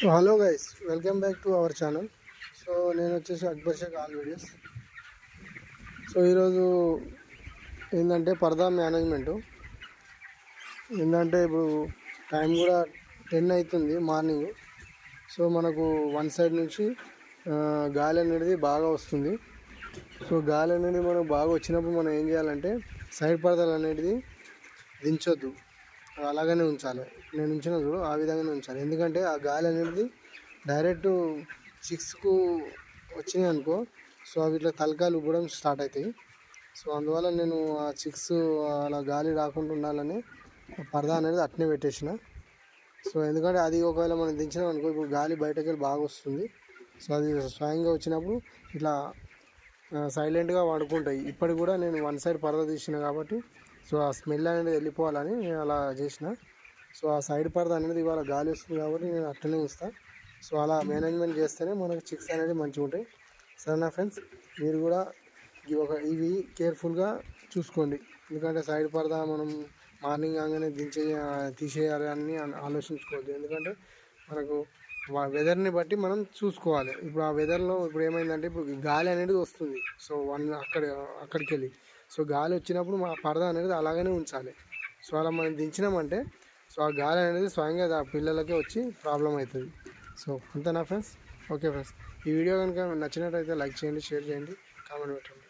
So hello guys, welcome back to our channel. So నేను వచ్చేసి Akbar Shaikh all videos. So ఈరోజు ఏంటంటే పరదా మేనేజ్మెంటు ఏంటంటే ఇప్పుడు టైం కూడా 10 అవుతుంది మార్నింగ్. సో మనకు వన్ సైడ్ నుంచి గాలి అనేది బాగా వస్తుంది. సో గాలి అనేది మనకు బాగా వచ్చినప్పుడు మనం ఏం చేయాలంటే సైడ్ పరదాలు అనేది దించొద్దు, అలాగనే ఉంచాలి. నేను ఉంచిన చూడు ఆ విధంగానే ఉంచాలి. ఎందుకంటే ఆ గాలి అనేది డైరెక్ట్ 6కు వచ్చినాయి అనుకో, సో అవి ఇట్లా తలకాయలు ఉబ్బడం స్టార్ట్ అవుతాయి. సో అందువల్ల నేను ఆ 6 అలా గాలి రాకుండా ఉండాలని పరదా అనేది అట్నే పెట్టేసిన. సో ఎందుకంటే అది ఒకవేళ మనం దించినాం అనుకో, ఇప్పుడు గాలి బయటకు వెళ్ళి బాగా వస్తుంది. సో అది స్వయంగా వచ్చినప్పుడు ఇట్లా సైలెంట్గా పడుకుంటాయి. ఇప్పటికి కూడా నేను వన్ సైడ్ పరదా తీసిన కాబట్టి సో ఆ స్మెల్ అనేది వెళ్ళిపోవాలని నేను అలా చేసిన. సో ఆ సైడ్ పరదా అనేది ఇవాళ గాలి వస్తుంది కాబట్టి నేను అట్లనే ఉంచుతాను. సో అలా మేనేజ్మెంట్ చేస్తేనే మనకు చిక్స్ అనేది మంచిగా ఉంటాయి. సరేనా ఫ్రెండ్స్, మీరు కూడా ఇవి కేర్ఫుల్గా చూసుకోండి. ఎందుకంటే సైడ్ పరదా మనం మార్నింగ్ కాగానే తీసేయాలి అని ఆలోచించుకోవద్దు. ఎందుకంటే మనకు వెదర్ని బట్టి మనం చూసుకోవాలి. ఇప్పుడు ఆ వెదర్లో ఇప్పుడు ఏమైందంటే ఇప్పుడు గాలి అనేది వస్తుంది. సో అక్కడికి వెళ్ళి సో గాలి వచ్చినప్పుడు మా పరదా అనేది అలాగనే ఉంచాలి. సో అలా మనం దించినామంటే సో ఆ గాలి అనేది స్వయంగా పిల్లలకే వచ్చి ప్రాబ్లం అవుతుంది. సో అంతేనా ఫ్రెండ్స్? ఓకే ఫ్రెండ్స్, ఈ వీడియో కనుక నచ్చినట్టయితే లైక్ చేయండి, షేర్ చేయండి, కామెంట్ పెట్టండి.